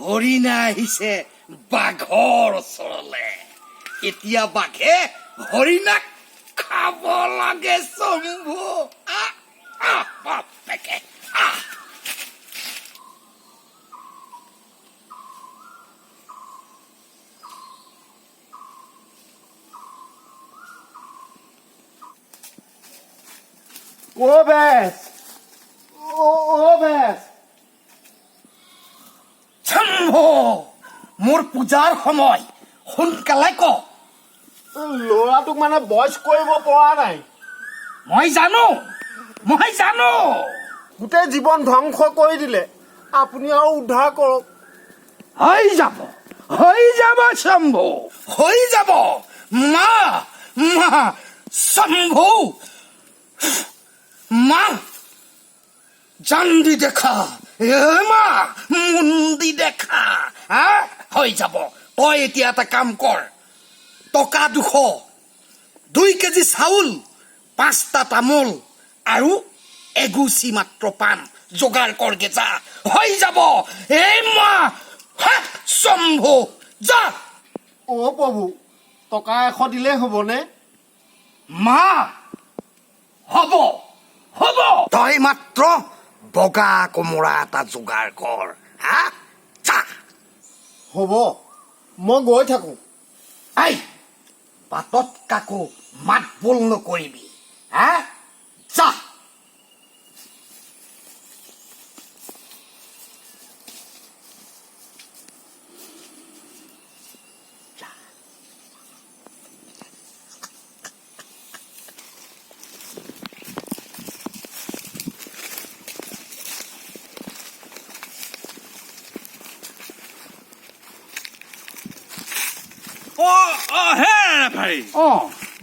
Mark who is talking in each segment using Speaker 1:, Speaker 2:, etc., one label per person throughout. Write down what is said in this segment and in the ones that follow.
Speaker 1: হৰিণা আহিছে বাঘৰ ওচৰলে এতিয়া বাঘে হৰিণাক খাব লাগে শম্ভু
Speaker 2: অ' বেছ অ' বেছ
Speaker 1: শম্ভু মোৰ পূজাৰ সময় সোনকালে ক
Speaker 2: ল'ৰাটোক মানে বয়স কৰিব পৰা নাই
Speaker 1: মই জানো
Speaker 2: গোটেই জীৱন ধ্বংস কৰি দিলে আপুনি আৰু উদ্ধাৰ কৰক
Speaker 1: হৈ যাব শম্ভু হৈ যাব মা শম্ভু মা জান্দি দেখা মা মুন্দি দেখা হৈ যাব তই এতিয়া এটা কাম কৰ টকা 200 2 কেজি চাউল 5টা তামোল আৰু এগুচি মাত্ৰ পাণ যোগাৰ কৰগে যা হৈ যাব এই মা শম্ভু যা
Speaker 2: অ' প্ৰভু টকা 100 দিলেই হ'বনে
Speaker 1: মা হ'ব তই মাত্ৰ বগা কোমোৰা এটা যোগাৰ কৰ যা
Speaker 2: হ'ব মই গৈ থাকোঁ
Speaker 1: আই বাটত কাকো মাত বোল নকৰিবি যা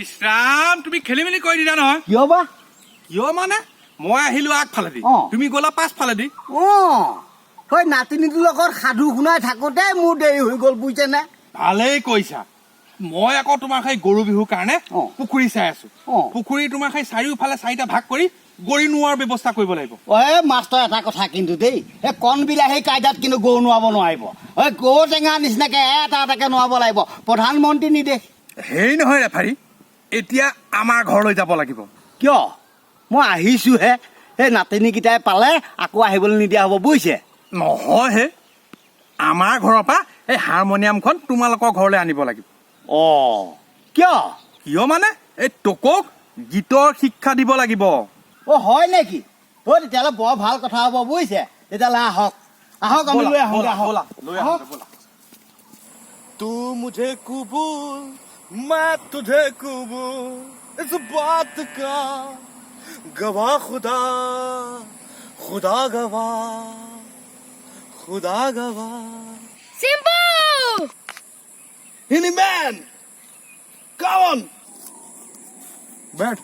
Speaker 3: ইছৰাম তুমি খেলি মেলি কৰি দিলা নহয়
Speaker 2: কিয় বা
Speaker 3: কিয় মানে মই আহিলো আগফালেদি তুমি গলা পাছফালেদি
Speaker 2: হয় নাতিনীটোৰ লগত সাধু শুনাই থাকোঁতে মোৰ দেৰি হৈ গ'ল বুজিছেনে
Speaker 3: ভালেই কৈছা মই আকৌ তোমাৰ সেই গৰু বিহুৰ কাৰণে পুখুৰী চাই আছো পুখুৰী তোমাৰ সেই চাৰিওফালে 4টা ভাগ কৰি গৰু নোৱাৰ ব্যৱস্থা কৰিব লাগিব
Speaker 4: মাষ্টৰ এটা কথা কিন্তু দেই এই কণ বিলাহী কাইদাত কিন্তু গৰু নোৱাব নোৱাৰিব গৰু টেঙা নিচিনাকে এটা এটাকে নোৱাব লাগিব প্ৰধানমন্ত্ৰী নিৰ্দেশ
Speaker 3: হেৰি নহয় ৰেফাৰী এতিয়া আমাৰ ঘৰলৈ যাব লাগিব
Speaker 4: কিয় মই আহিছোহে সেই নাতিনীকেইটাই পালে আকৌ আহিবলৈ নিদিয়া হ'ব বুজিছে
Speaker 3: নহয় হে আমাৰ ঘৰৰ পৰা এই হাৰমনিয়ামখন তোমালোকৰ ঘৰলৈ আনিব লাগিব কিয় মানে এই টকক গীতৰ শিক্ষা দিব লাগিব
Speaker 4: হয় নেকি তেতিয়াহ'লে বৰ ভাল কথা হ'ব বুজিছে তেতিয়াহ'লে আহক আমি লৈ আহোঁ
Speaker 2: तू मुझे कबूल मैं तुझे कबूल इस बात का गवाह खुदा गवाह
Speaker 5: Simbu!
Speaker 2: Hinny man, come on. बैठ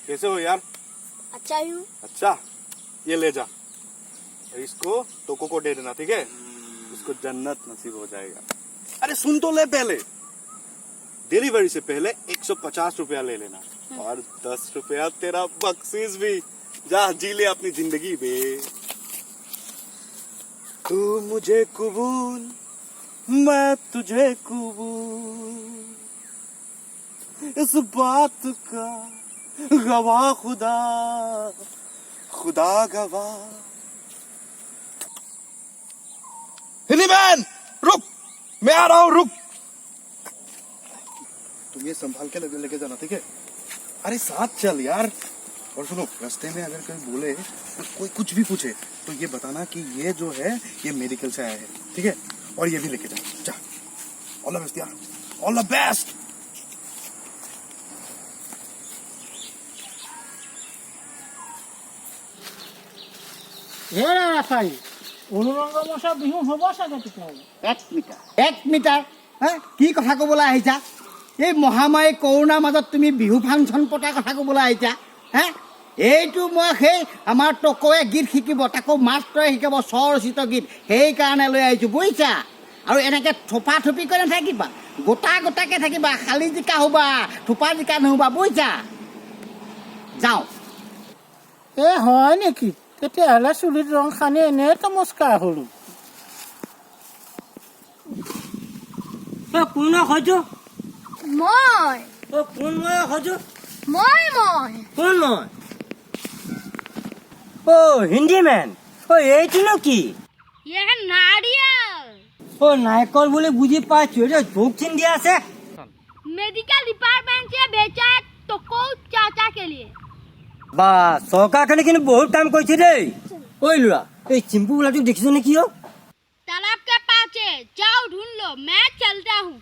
Speaker 2: कैसे हो यार
Speaker 5: अच्छा हूँ
Speaker 2: अच्छा ये ले जा इसको टोको को दे देना ठीक है उसको जन्नत नसीब हो जाएगा अरे सुन तो ले पहले डिलीवरी से पहले 150 रुपया ले लेना और 10 रुपया तेरा बख्शीश भी जा जी ले अपनी जिंदगी बे तू मुझे कबूल मैं तुझे कबूल इस बात का गवाह खुदा गवाह हिनी मैन रुक मैं आ रहा हूँ रुक तुम ये संभाल के लेके जाना ठीक है अरे साथ चल यार और सुनो रास्ते में अगर कोई बोले कोई कुछ भी पूछे तो ये बताना कि ये जो है ये मेडिकल से आया है ठीक है और ये भी लेके जा जा ऑल द बेस्ट यार ऑल द बेस्ट
Speaker 4: অনুৰংগ মশা বিহু হ'ব চাগে তেতিয়াহ'লে 1 মিটাৰ কি কথা ক'বলৈ আহিছা এই মহামাৰী কৰোণাৰ মাজত তুমি বিহু ফাংচন পতাৰ কথা ক'বলৈ আহিছা এইটো মই সেই আমাৰ টকৌৱে গীত শিকিব তাকো মাষ্টৰে শিকাব স্বৰচিত গীত সেইকাৰণে লৈ আহিছোঁ বুজিছা আৰু এনেকৈ থোপা থুপি কৰি নাথাকিবা গোটাকৈ থাকিবা খালী জিকা হ'বা থোপা জিকা নহ'বা বুজিছা যাওঁ
Speaker 6: হয় নেকি
Speaker 4: তেতিয়াহ'লে চুলিত ৰং সানি এনেই নমস্কাৰ হ'লো।
Speaker 6: কোন হয়তো
Speaker 5: মই
Speaker 6: কোন মই হয়তো
Speaker 5: মই
Speaker 6: কোন মই হিন্দী মেন এইটোনো কি
Speaker 5: ये है नारियल
Speaker 6: নাৰিকল বুলি বুজি পাইছো এতিয়া ধূপ চিন দিয়া আছে
Speaker 5: मेडिकल डिपार्टमेंट से बेचा है टोको चाचा के लिए
Speaker 6: বা চৰকাৰখনে কিন্তু বহুত কাম কৰিছে দেই ঐ ল'ৰা এই চিম্পু বোলাটো দেখিছ নেকি অ
Speaker 5: तालाब के पास है जाओ ढूंढ लो मैं चलता हूँ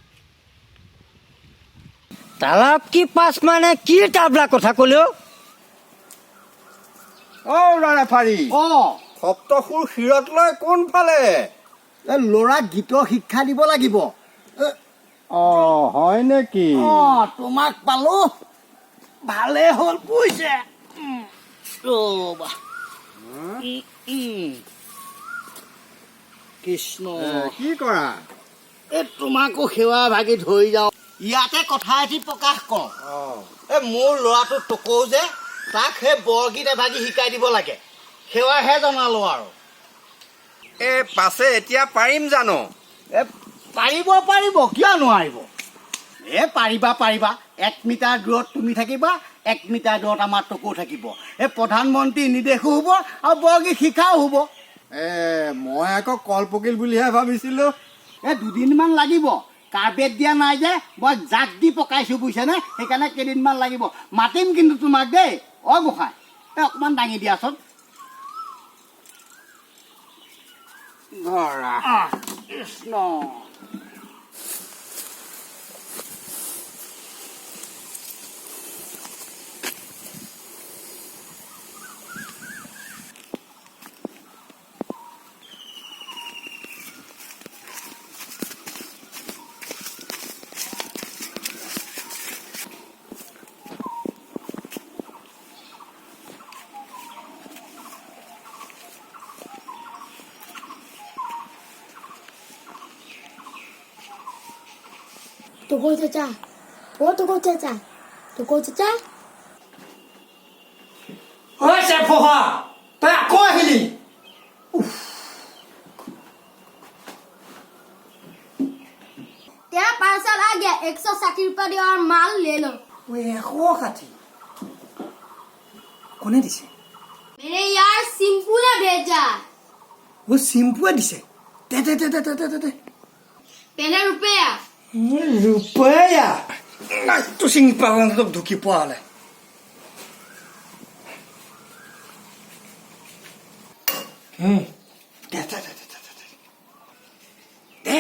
Speaker 6: তালাব কি পাছ মানে কি তাবলা কথা ক'লেও
Speaker 3: ৰাফাৰী
Speaker 4: অঁ
Speaker 3: সপ্তসুৰ শিৰত লৈ কোনফালে
Speaker 4: ল'ৰাক গীতৰ শিক্ষা দিব লাগিব।
Speaker 3: হয় নেকি
Speaker 4: তোমাক পালো ভালে হ'ল বুজিছে। ৰ'বা কৃষ্ণ
Speaker 3: কি কৰা
Speaker 4: এই তোমাকো সেৱা ভাগি ধৰি যাওঁ। ইয়াতে কথা এটি প্ৰকাশ কৰোঁ। এই মোৰ ল'ৰাটো টকৌ যে তাক সেই বৰগীত এভাগি শিকাই দিব লাগে সেৱাহে জনালো আৰু।
Speaker 3: পাছে এতিয়া পাৰিম জানো
Speaker 4: পাৰিব কিয় নোৱাৰিব পাৰিবা 1 মিটাৰ দূৰত তুমি থাকিবা 1 মিটাৰ দূৰত আমাৰ টকৌ থাকিব। এই প্ৰধানমন্ত্ৰী নিৰ্দেশো হ'ব আৰু বৰগীত শিক্ষাও হ'ব।
Speaker 3: মই আকৌ কলপকিল বুলিহে ভাবিছিলো
Speaker 4: 2 দিনমান লাগিব কাৰ্পেট দিয়া নাই যে মই জাক দি পকাইছোঁ বুজিছেনে সেইকাৰণে কেইদিনমান লাগিব মাতিম কিন্তু তোমাক দেই গোসাঁই অকণমান দাঙি দিয়াচোন। কৃষ্ণ
Speaker 5: टोको चाचा ओ टोको चाचा
Speaker 4: হৈছে ফহা তই আকৌ আহিলি।
Speaker 5: तेरा पार्सल आ गया 160 रुपया दिया और माल ले लो
Speaker 4: 160 কোনে দিছে?
Speaker 5: मेरे यार सिंपू ने भेजा
Speaker 4: চিম্পুৱে দিছে দে
Speaker 5: पहले रुपया
Speaker 4: रुपया तो सिंह पावन तो दुखी पाले दे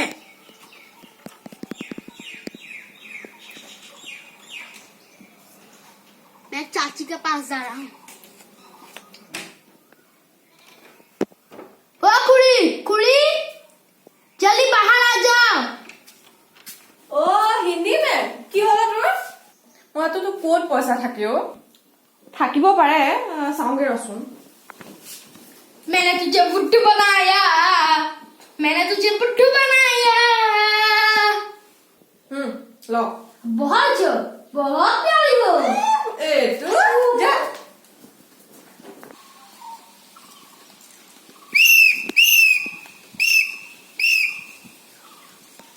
Speaker 5: मैं चाची के पास जा रहा हूँ ओ खुड़ी जल्दी बाहर आ जाओ
Speaker 7: হিন্দী মেন কি হল তোমাৰ মইতো ক'ত পইচা থাকে অ থাকিব পাৰে চাওঁগে ৰচোন
Speaker 5: मैंने तुझे बुट्टू बनाया
Speaker 7: ল
Speaker 5: बहुत प्यारी हो
Speaker 7: এইটো যা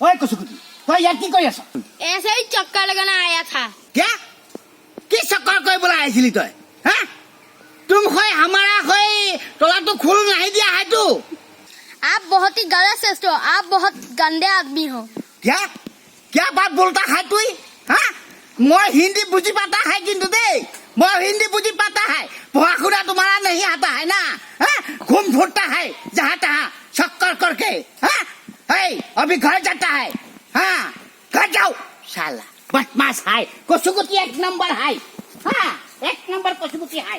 Speaker 4: ओए कुसुकुटी तोय यार की কৰি আছ?
Speaker 5: ऐसे ही चक्कर लगाना आया था
Speaker 4: क्या की चक्कर কৰিবলৈ আহিছিলি তই হা तुम खोई हमारा खोई तोला तो खुल नहीं दिया है तू
Speaker 5: आप बहुत ही गलत सोचते हो आप बहुत गंदे आदमी हो
Speaker 4: क्या बात बोलता है तू हाँ मैं हिंदी बुझी पाता है किंतु देख मैं हिंदी बुझी पाता है पढ़ा तुम्हारा नहीं आता है ना हाँ घूम फुटता है जहाँ तहाँ चक्कर करके हाँ अभी घर जाता है हाँ घर जाओ साला बदमाश है कुसुकुटी 1 नंबर है हाँ 1 नंबर कुसुकुटी है